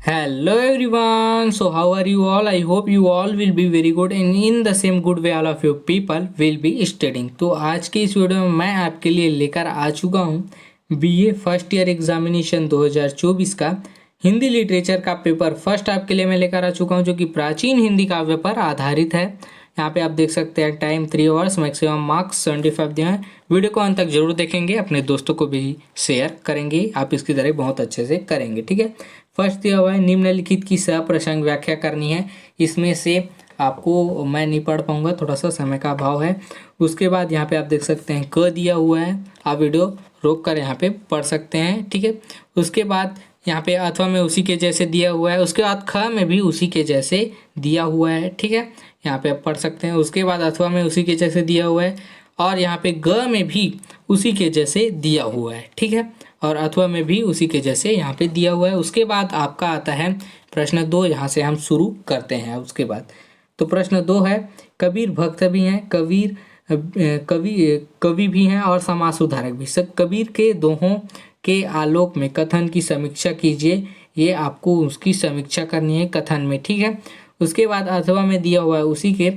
Hello everyone. So how are you all? I hope you all will be very good and in the same good way all of you people will be studying. तो आज के इस video में मैं आपके लिए लेकर आ चुका हूँ बीए फर्स्ट ईयर एग्जामिनेशन 2024 का हिंदी लिटरेचर का पेपर फर्स्ट आपके लिए मैं लेकर आ चुका हूँ जो कि प्राचीन हिंदी काव्य पर आधारित है। यहाँ पे आप देख सकते हैं टाइम 3 आवर्स, मैक्सिमम मार्क्स 75 दिए हैं। वीडियो को अंत तक जरूर देखेंगे, अपने दोस्तों को भी शेयर करेंगे, आप इसकी तरह बहुत अच्छे से करेंगे। ठीक है, फर्स्ट दिया हुआ है निम्नलिखित की सप्रसंग व्याख्या करनी है। इसमें से आपको मैं नहीं पढ़ पाऊंगा, थोड़ा सा समय का अभाव है। उसके बाद यहाँ पे आप देख सकते हैं क दिया हुआ है, आप वीडियो रोक कर यहाँ पे पढ़ सकते हैं। ठीक है, उसके बाद यहाँ पे अथवा में उसी के जैसे दिया हुआ है, उसके बाद ख में भी उसी के जैसे दिया हुआ है। ठीक है, यहाँ पे आप पढ़ सकते हैं। उसके बाद अथवा में उसी के जैसे दिया हुआ है और यहाँ पे ग में भी उसी के जैसे दिया हुआ है। ठीक है, और अथवा में भी उसी के जैसे यहाँ पे दिया हुआ है। उसके बाद आपका आता है प्रश्न 2, यहाँ से हम शुरू करते हैं। उसके बाद तो प्रश्न 2 है, कबीर भक्त भी हैं, कवि भी हैं और समाज सुधारक भी। सब कबीर के दोहों के आलोक में कथन की समीक्षा कीजिए। ये आपको उसकी समीक्षा करनी है कथन में। ठीक है, उसके बाद अथवा में दिया हुआ है उसी के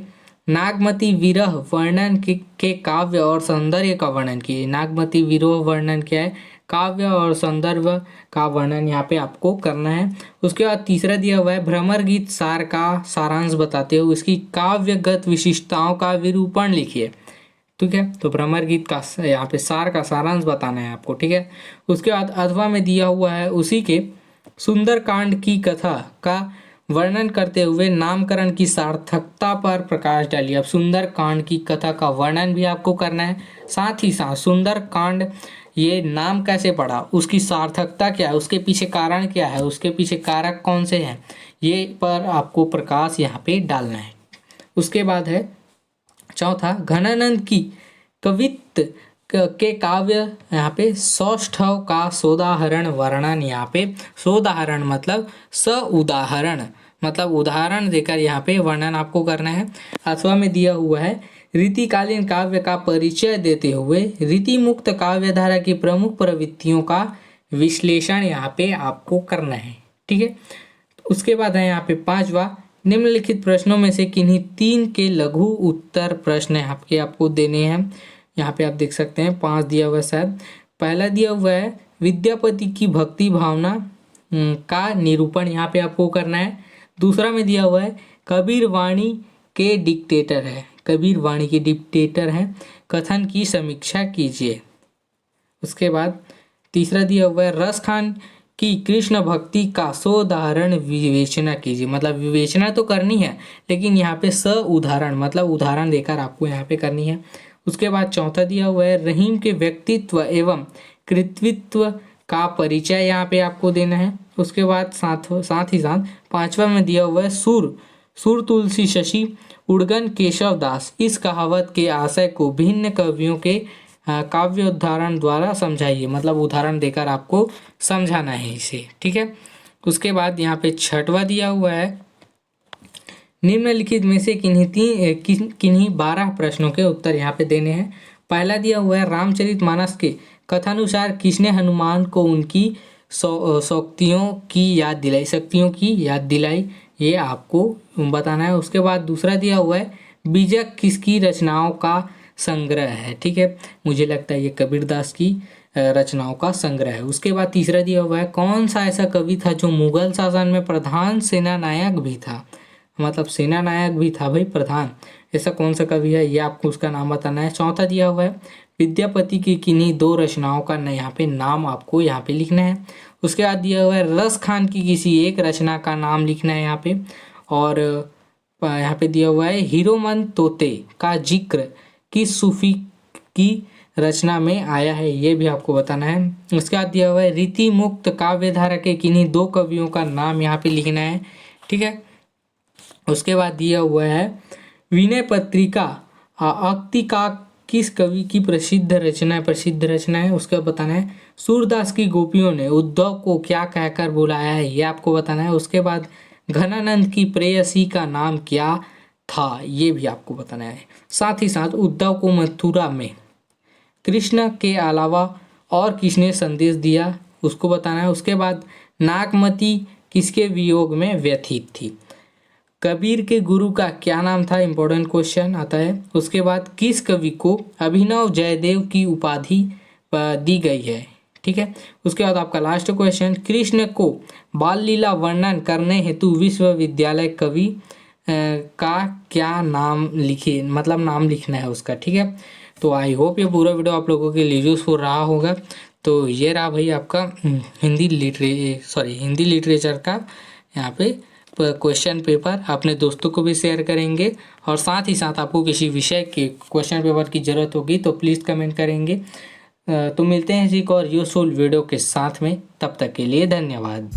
नागमती विरह वर्णन के काव्य और सौंदर्य का वर्णन कीजिए। नागमती विरह वर्णन क्या है, काव्य और संदर्भ का वर्णन यहाँ पे आपको करना है। उसके बाद तीसरा दिया हुआ है भ्रमर गीत सार का सारांश बताते हुए इसकी काव्यगत विशिष्टताओं का विरूपण लिखिए। ठीक है, तो भ्रमर गीत का यहाँ पे सार का सारांश बताना है आपको। ठीक है, उसके बाद अथवा में दिया हुआ है उसी के सुंदर कांड की कथा का वर्णन करते हुए नामकरण की सार्थकता पर प्रकाश डालिए। अब सुंदर कांड की कथा का वर्णन भी आपको करना है, साथ ही साथ सुंदर कांड ये नाम कैसे पड़ा, उसकी सार्थकता क्या है, उसके पीछे कारण क्या है, उसके पीछे कारक कौन से हैं, ये पर आपको प्रकाश यहाँ पे डालना है। उसके बाद है चौथा, घनानंद की कवित्व के काव्य यहाँ पे सौष्ठव का सोदाहरण वर्णन। यहाँ पे सोदाहरण मतलब उदाहरण मतलब उदाहरण देकर यहाँ पे वर्णन आपको करना है। अथवा में दिया हुआ है रीतिकालीन काव्य का परिचय देते हुए रीति मुक्त काव्य धारा की प्रमुख प्रवृत्तियों का विश्लेषण यहाँ पे आपको करना है। ठीक है, उसके बाद है यहाँ पे पांचवा, निम्नलिखित प्रश्नों में से किन्हीं 3 के लघु उत्तर प्रश्न आपको देने हैं। यहाँ पे आप देख सकते हैं 5 दिया हुआ है शायद। पहला दिया हुआ है विद्यापति की भक्ति भावना का निरूपण यहाँ पे आपको करना है। दूसरा में दिया हुआ है कबीर वाणी के डिक्टेटर है, कबीर वाणी के डिक्टेटर हैं, कथन की समीक्षा कीजिए। उसके बाद तीसरा दिया हुआ है रस खान की कृष्ण भक्ति का सोदाहरण विवेचना कीजिए। मतलब विवेचना तो करनी है लेकिन यहाँ पे स उदाहरण मतलब उदाहरण देकर आपको यहाँ पे करनी है। उसके बाद चौथा दिया हुआ है रहीम के व्यक्तित्व एवं कृतित्व का परिचय यहाँ पे आपको देना है। उसके बाद साथ ही साथ पांचवा में दिया हुआ है सुर तुलसी शशि उड़गन केशव दास इस कहावत के आशय को भिन्न कवियों के काव्य उदाहरण द्वारा समझाइए। मतलब उदाहरण देकर आपको समझाना है इसे। ठीक है, उसके बाद यहाँ पे छठवा दिया हुआ है निम्नलिखित में से किन्हीं 12 प्रश्नों के उत्तर यहाँ पे देने हैं। पहला दिया हुआ है रामचरितमानस के कथानुसार किसने हनुमान को उनकी शक्तियों की याद दिलाई, ये आपको बताना है। उसके बाद दूसरा दिया हुआ है बीजक किसकी रचनाओं का संग्रह है। ठीक है, मुझे लगता है ये कबीरदास की रचनाओं का संग्रह है। उसके बाद तीसरा दिया हुआ है कौन सा ऐसा कवि था जो मुगल शासन में प्रधान सेना नायक भी था। मतलब सेना नायक भी था भाई, प्रधान, ऐसा कौन सा कवि है, ये आपको उसका नाम बताना है। चौथा दिया हुआ है विद्यापति की किन्हीं 2 रचनाओं का यहाँ पे नाम आपको यहाँ पे लिखना है। उसके बाद दिया हुआ है रस खान की किसी एक रचना का नाम लिखना है यहाँ पे। और यहाँ पे दिया हुआ है हीरोमन तोते का जिक्र किस सूफी की रचना में आया है, ये भी आपको बताना है। उसके बाद दिया हुआ है रीति मुक्त काव्य धारा के किन्हीं 2 कवियों का नाम यहाँ पे लिखना है। ठीक है, उसके बाद दिया हुआ है विनय पत्रिका अक्तिका किस कवि की प्रसिद्ध रचना है, उसका बताना है। सूरदास की गोपियों ने उद्धव को क्या कहकर बुलाया है, ये आपको बताना है। उसके बाद घनानंद की प्रेयसी का नाम क्या था, ये भी आपको बताना है। साथ ही साथ उद्धव को मथुरा में कृष्ण के अलावा और किसने संदेश दिया, उसको बताना है। उसके बाद नागमती किसके वियोग में व्यथित थी। कबीर के गुरु का क्या नाम था, इंपॉर्टेंट क्वेश्चन आता है। उसके बाद किस कवि को अभिनव जयदेव की उपाधि दी गई है, ठीक है। उसके बाद आपका लास्ट क्वेश्चन, कृष्ण को बाल लीला वर्णन करने हेतु विश्वविद्यालय कवि का क्या नाम लिखिए, मतलब नाम लिखना है उसका, ठीक है। तो आई होप ये पूरा वीडियो आप लोगों के लिए यूजफुल रहा होगा। तो ये रहा भाई आपका हिंदी लिटरेचर का यहाँ पे क्वेश्चन पेपर। अपने दोस्तों को भी शेयर करेंगे और साथ ही साथ आपको किसी विषय के क्वेश्चन पेपर की ज़रूरत होगी तो प्लीज़ कमेंट करेंगे। तो मिलते हैं एक और यूजफुल वीडियो के साथ में, तब तक के लिए धन्यवाद।